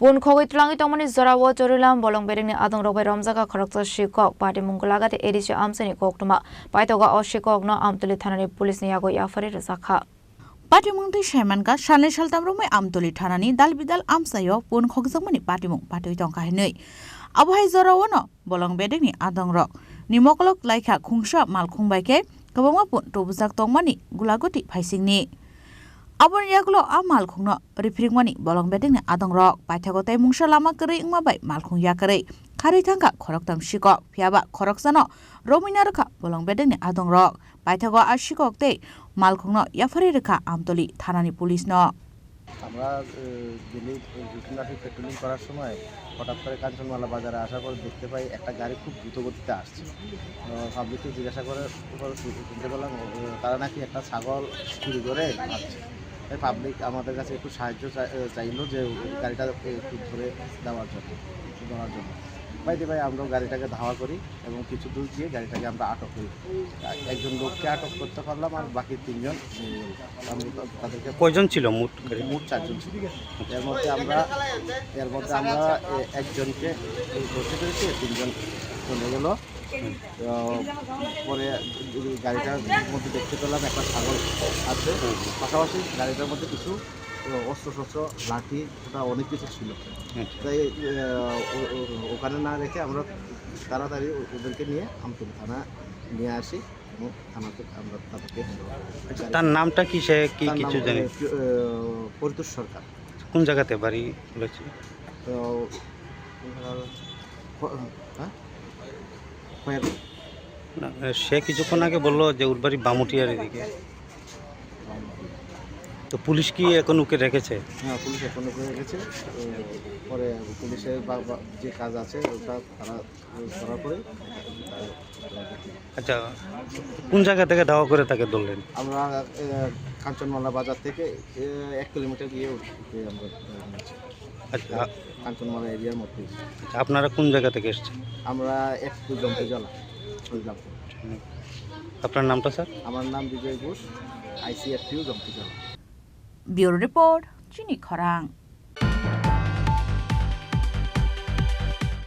Pun khogoi tulangi tomani zarawo chorulam bolong beringni adong robai romjaga kharakta shikok party mungkulagate edisi amseni koktuma paitoga oshikok no amtuli thanani police ni yago yafari razakha Patimung di Shemanka Shanle Shaltam Rome Amtuli Tanani Dalbidal Amsayo Pun Khogsamani Patimung Patu Tonka Henui Abhai Zorawono Bolong Bedini Adong Rock Nimokolok Laika Kungsha Malkung Baike Kabama Pun Tobuzak Tongmani Gulagoti Paisingni Abon Yagulo Amal Kungno Ripringmani Bolong Bedini Adong Rock Paitagote Mungsha Lama Kari Mabai Malkung Yakare Kari Tanka Koroktam Shikok Piaba Koroksano Rominarka Bolong Bedini Adong Rock Paitago Ashikok Day Malkungno Yafari Reka Amtoli Thanani Police no আমরা Delhi routine traffic patrolling করার সময় হঠাৎ করে কাঞ্চনমালা বাজারে আসার পর দেখতে পাই একটা গাড়ি খুব দ্রুত গতিতে আসছে। পাবলিককে জিজ্ঞাসা করে শুনতে পেলাম তারা নাকি একটা ছাগল চুরি করে আসছে। তাই পাবলিক আমাদের কাছে একটু সাহায্য চাইলো যে গাড়িটা একটু ধরে দেওয়ার জন্য বাইরে ভাই আমরা গাড়িটাকে ধাওয়া করি এবং কিছু দূর গিয়ে গাড়িটাকে আমরা আটক করি। একজন লোককে আটক করতে পারলাম আর বাকি তিনজন তাদেরকে কয়জন ছিল মোট চারজন ছিল। এর মধ্যে আমরা একজনকে ধরতে পেরেছি, তিনজন চলে গেল। পরে গাড়িটার মধ্যে দেখতে পেলাম একটা ছাগল আছে, পাশাপাশি গাড়িটার মধ্যে কিছু অস্ত্র লাঠি ওটা অনেক কিছু ছিল। তাই ওখানে না রেখে আমরা তাড়াতাড়ি ওদেরকে নিয়ে আমতলী থানা নিয়ে আসি এবং থানাতে আমরা তাদেরকে তার নামটা কি সে কি কিছু জানি? পরিতোষ সরকার। কোন জায়গাতে বাড়ি বলেছে? সে কিছুক্ষণ আগে বললো যে ওর বাড়ি বামুটিয়ার এদিকে। তো পুলিশ কি এখন ওকে রেখেছে? হ্যাঁ, পুলিশ এখন ওকে রেখেছে। পরে পুলিশের যে কাজ আছে ওটা তারা করার পরে। আচ্ছা, কোন জায়গা থেকে ধাওয়া করে তাকে ধরলেন? আমরা কাঞ্চনমালা বাজার থেকে 1 কিলোমিটার গিয়ে আমরা আচ্ছা, কাঞ্চনমালা এরিয়ার মধ্যে। আচ্ছা, আপনারা কোন জায়গা থেকে এসেছেন? আমরা একটু জমতে জলা। আপনার নামটা স্যার? আমার নাম বিজয় ঘোষ, ICFTU জমতে জলা। Bureau Report Chini Khorang